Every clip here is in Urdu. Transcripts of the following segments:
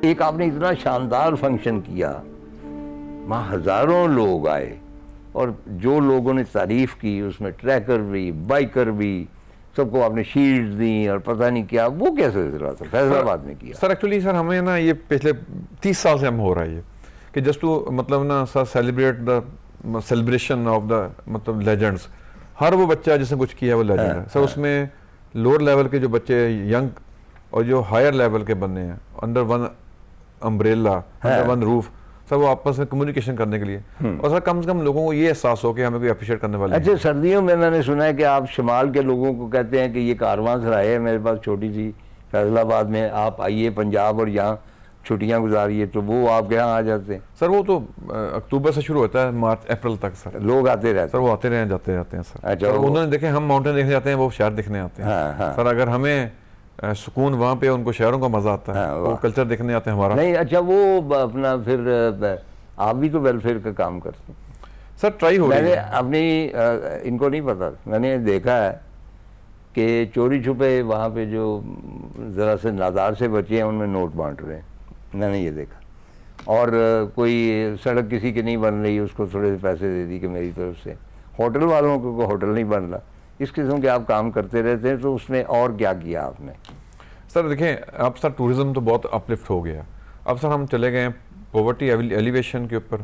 ایک آپ نے اتنا شاندار فنکشن کیا، وہاں ہزاروں لوگ آئے اور جو لوگوں نے تعریف کی اس میں ٹریکر بھی، بائکر بھی، سب کو آپ نے شیلڈ دیں اور پتہ نہیں کیا، وہ کیسے رہا تھا فیصل آباد میں کیا؟ سر ایکچولی سر ہمیں نا یہ پچھلے 30 سال سے ہم ہو رہا ہے یہ کہ جسٹ ٹو مطلب نا sir celebrate the celebration of the مطلب لیجنڈس. ہر وہ بچہ جس نے کچھ کیا وہ لیجنڈ ہے سر. اس میں لوور لیول کے جو بچے ینگ اور جو ہائر لیول کے بننے ہیں under one umbrella, under one roof sir, وہ آپس میں کمیونیکیشن کرنے کے لیے، اور سر کم سے کم لوگوں کو یہ احساس ہو کہ ہمیں کوئی اپریشیٹ کرنے والے. اچھا سردیوں میں نے سنا ہے کہ آپ شمال کے لوگوں کو کہتے ہیں کہ یہ کارواں سرائے ہے میرے پاس چھوٹی سی فیصل آباد میں، آپ آئیے پنجاب اور یہاں چھٹیاں گزاریے، تو وہ آپ کے یہاں آ جاتے ہیں؟ سر وہ تو اکتوبر سے شروع ہوتا ہے مارچ اپریل تک سر لوگ آتے رہتے سر. وہ آتے رہے جاتے رہتے ہیں سر. اچھا انہوں نے دیکھیں ہم ماؤنٹین دیکھنے جاتے ہیں، وہ شہر دیکھنے آتے ہیں سر. اگر ہمیں سکون وہاں پہ، ان کو شہروں کا مزہ آتا ہے، وہ کلچر دیکھنے آتے ہیں ہمارا. نہیں اچھا وہ اپنا پھر آپ بھی تو ویلفیئر کا کام کرتے ہیں سر. ٹرائی ہو میں رہی نے ہے. اپنی ان کو نہیں پتا، میں نے دیکھا ہے کہ چوری چھپے وہاں پہ جو ذرا سے نادار سے بچے ہیں ان میں نوٹ بانٹ رہے ہیں، میں نے یہ دیکھا. اور کوئی سڑک کسی کی نہیں بن رہی، اس کو تھوڑے سے پیسے دے دی کہ میری طرف سے. ہوٹل والوں کو کوئی ہوٹل نہیں بن رہا. اس قسم کے آپ کام کرتے رہتے ہیں، تو اس میں اور کیا کیا آپ نے؟ سر دیکھیں اب سر ٹورزم تو بہت اپلفٹ ہو گیا. اب سر ہم چلے گئے ہیں پاورٹی ایلیویشن کے اوپر،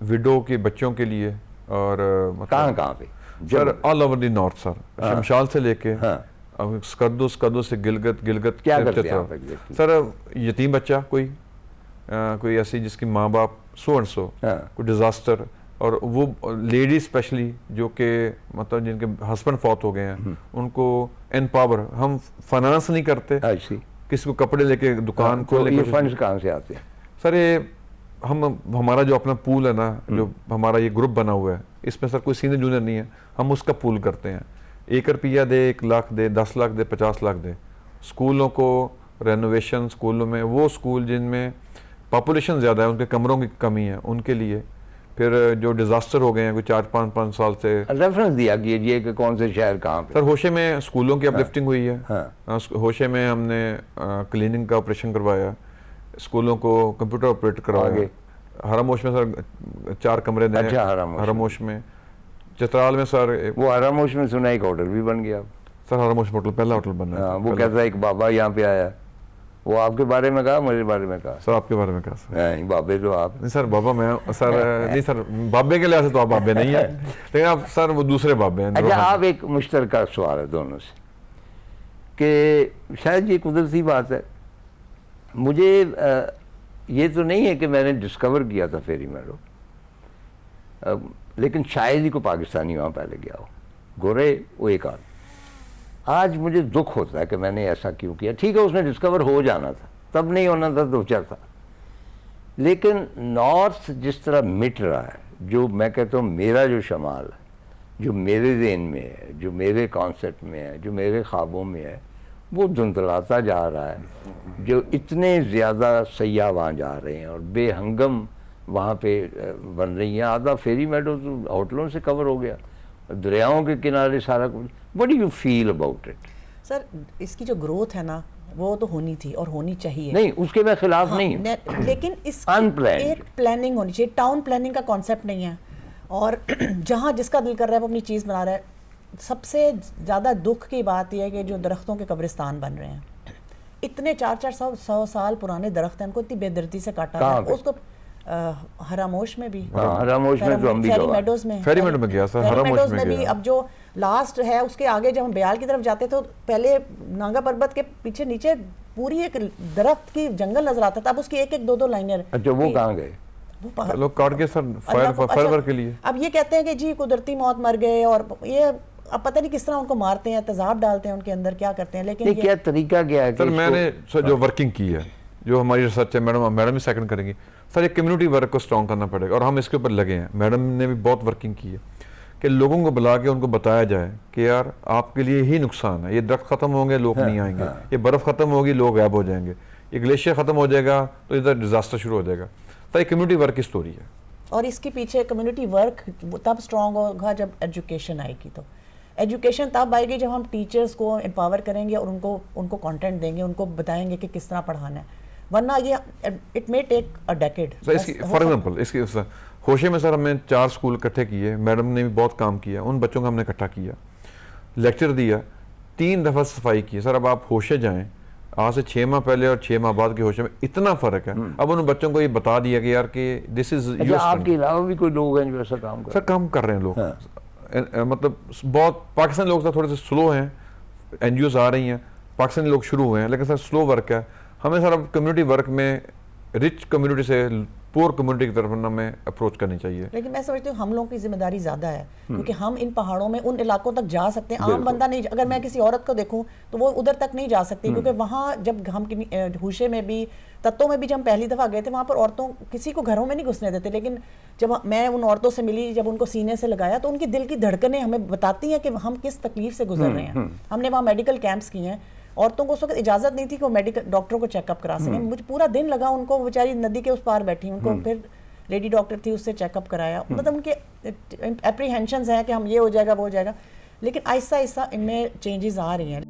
وڈو کے بچوں کے لیے. اور کہاں پہ؟ سر آل اوور دی نارتھ سر، شمشال سے لے کے اسکردو سے گلگت کیا کرتے ہیں آپ؟ سر یتیم بچہ کوئی ایسی جس کی ماں باپ سو اینڈ سو، کوئی ڈیزاسٹر، اور وہ لیڈی اسپیشلی جو کہ مطلب جن کے ہسبینڈ فوت ہو گئے ہیں، ان کو امپاور. ہم فائنانس نہیں کرتے کسی کو کپڑے لے کے دکان کو. یہ فنڈز کہاں سے آتے ہیں سر؟ یہ ہمارا جو اپنا پول ہے نا، جو ہمارا یہ گروپ بنا ہوا ہے، اس میں سر کوئی سینئر جونیئر نہیں ہے، ہم اس کا پول کرتے ہیں. 1 روپیہ دے، 1 لاکھ دے، 10 لاکھ دے، 50 لاکھ دے. اسکولوں کو رینوویشن، اسکولوں میں وہ اسکول جن میں پاپولیشن زیادہ ہے، ان کے کمروں کی کمی ہے، ان کے لیے. پھر جو ڈیزاسٹر ہو گئے ہیں کوئی 4-5 سال سے، ریفرنس دیا کیجیے کہ کون سے شہر کہاں پہ. سر ہوشے میں اسکولوں کی اپلفٹنگ ہوئی ہے. ہوشے میں ہم نے کلیننگ کا آپریشن کروایا، اسکولوں کو کمپیوٹر آپریٹ کروایا. ہرموش میں سر 4 کمرے دیں. ہرموش میں. چترال میں سر وہ ہرموش میں سنا ایک ہوٹل بھی بن گیا سر. ہرموش ہوٹل پہلا ہوٹل بن رہا ہے. وہ کہتا ہے ایک بابا یہاں پہ آیا، وہ آپ کے بارے میں کہا، میرے بارے میں کہا. سر آپ کے بارے میں کہا سر؟ بابے تو آپ نہیں سر، بابا میں سر نہیں سر، بابے کے لحاظ سے تو آپ بابے نہیں ہیں، لیکن آپ سر وہ دوسرے بابے ہیں. اچھا آپ ایک مشترکہ سوال ہے دونوں سے کہ شاید یہ قدرتی بات ہے، مجھے یہ تو نہیں ہے کہ میں نے ڈسکور کیا تھا فیری میڈو، لیکن شاید ہی کو پاکستانی وہاں پہلے گیا ہو، گورے وہ ایک آدھ. آج مجھے دکھ ہوتا ہے کہ میں نے ایسا کیوں کیا. ٹھیک ہے اس نے ڈسکور ہو جانا تھا، تب نہیں ہونا تھا تو چل تھا. لیکن نارتھ جس طرح مٹ رہا ہے، جو میں کہتا ہوں میرا جو شمال ہے، جو میرے ذہن میں ہے، جو میرے کانسیپٹ میں ہے، جو میرے خوابوں میں ہے، وہ دھندلاتا جا رہا ہے. جو اتنے زیادہ سیاح وہاں جا رہے ہیں اور بے ہنگم وہاں پہ بن رہی ہیں. آدھا فیری میڈو تو ہوٹلوں سے کور ہو گیا، دریاؤں کے کنارے سارا کچھ. What do you feel about it? Sir اس کی جو گروتھ ہے نا وہ تو ہونی تھی اور ہونی چاہیے. نہیں اس کے میں خلاف نہیں ہوں، لیکن اس ایک پلاننگ ہونی چاہیے. ٹاؤن پلاننگ کا کانسیپٹ نہیں ہے، اور جہاں جس کا دل کر رہا ہے وہ اپنی چیز بنا رہا ہے. سب سے زیادہ دکھ کی بات یہ ہے کہ جو درختوں کے قبرستان بن رہے ہیں، اتنے 400 سال پرانے درخت ہیں، ان کو اتنی بے دردی سے کاٹا ہے. اس کو ہراموش میں بھی، ہراموش میں تو ہم بھی فیری میڈوز میں، فیری میڈو میں گیا سر، ہراموش میں بھی. اب جو لاسٹ ہے اس کے آگے جب ہم بیال کی طرف جاتے تو پہلے نانگا پربت کے پیچھے نیچے پوری ایک درخت کی جنگل نظر آتا تھا. اب اس کی 1-2 لائنیں. اچھا وہ کہاں گئے؟ لوگ کاٹ کے سر فائر کے لیے. اب یہ کہتے ہیں کہ جی قدرتی موت مر گئے، اور یہ اب پتہ نہیں کس طرح ان کو مارتے ہیں، تیزاب ڈالتے ہیں ان کے اندر، کیا کرتے ہیں. لیکن کیا طریقہ کیا ہے؟ سر میں نے جو ورکنگ کی ہے، جو ہماری ریسرچ ہے، میڈم بھی سیکنڈ کریں گی سر، ایک کمیونٹی ورک کو سٹرونگ کرنا پڑے گا، اور ہم اس کے اوپر لگے ہیں. میڈم نے بھی بہت ورکنگ کی ہے کہ لوگوں کو بلا کے ان کو بتایا جائے کہ یار آپ کے لیے ہی نقصان ہے. یہ درخت ختم ہوں گے لوگ نہیں آئیں گے، یہ برف ختم ہوگی لوگ غائب ہو جائیں گے، یہ گلیشیئر ختم ہو جائے گا تو ادھر ڈیزاسٹر شروع ہو جائے گا. تو یہ کمیونٹی ورک کی سٹوری ہے، اور اس کے پیچھے کمیونٹی ورک تب سٹرونگ ہوگا جب ایجوکیشن آئے گی. تو ایجوکیشن تب آئے گی جب ہم ٹیچرز کو امپاور کریں گے اور ان کو کنٹینٹ دیں گے، ان کو بتائیں گے کہ کس طرح پڑھانا ہے. ورنہ یہ it may take a decade. سر اس کی فار ایگزامپل اس کی ہوشے میں سر ہم نے 4 اسکول اکٹھے کیے, میڈم نے بھی بہت کام کیا, ان بچوں کا ہم نے اکٹھا کیا, لیکچر دیا, 3 دفعہ صفائی کی. سر اب آپ ہوشے جائیں, آج سے 6 ماہ پہلے اور 6 ماہ بعد کے ہوشے میں اتنا فرق ہے. اب ان بچوں کو یہ بتا دیا کہ یار کہ دس از آپ کے علاوہ بھی کوئی لوگ ہیں جو ایسا کام سر کام کر رہے ہیں لوگ, مطلب بہت پاکستانی لوگ سر تھوڑے سے سلو ہیں, این جی اوز آ رہی ہیں, پاکستانی لوگ شروع ہوئے ہیں, لیکن سر سلو ورک ہے. ہمیں سر اب کمیونٹی ورک میں رچ کمیونٹی سے پور کمیونٹی کی طرف ہمیں اپروچ کرنی چاہیے. لیکن میں سمجھتی ہوں ہم لوگوں کی ذمہ داری زیادہ ہے, کیونکہ ہم ان پہاڑوں میں ان علاقوں تک جا سکتے ہیں. عام بندہ نہیں, اگر میں کسی عورت کو دیکھوں تو وہ ادھر تک نہیں جا سکتی, کیونکہ وہاں جب ہم ہوشے میں بھی تتوں میں بھی جب ہم پہلی دفعہ گئے تھے, وہاں پر عورتوں کسی کو گھروں میں نہیں گھسنے دیتے. لیکن جب میں ان عورتوں سے ملی, جب ان کو سینے سے لگایا, تو ان کی دل کی دھڑکنیں ہمیں بتاتی ہیں کہ ہم کس تکلیف سے گزر رہے ہیں. ہم نے وہاں میڈیکل کیمپس کیے ہیں. عورتوں کو اس وقت اجازت نہیں تھی کہ وہ میڈیکل ڈاکٹروں کو چیک اپ کرا سکیں. مجھے پورا دن لگا ان کو, وہ بیچاری ندی کے اس پار بیٹھی, ان کو پھر لیڈی ڈاکٹر تھی, اس سے چیک اپ کرایا. مطلب ان کے اپریہینشنز ہیں کہ ہم یہ ہو جائے گا وہ ہو جائے گا, لیکن آہستہ آہستہ ان میں چینجز آ رہی ہیں.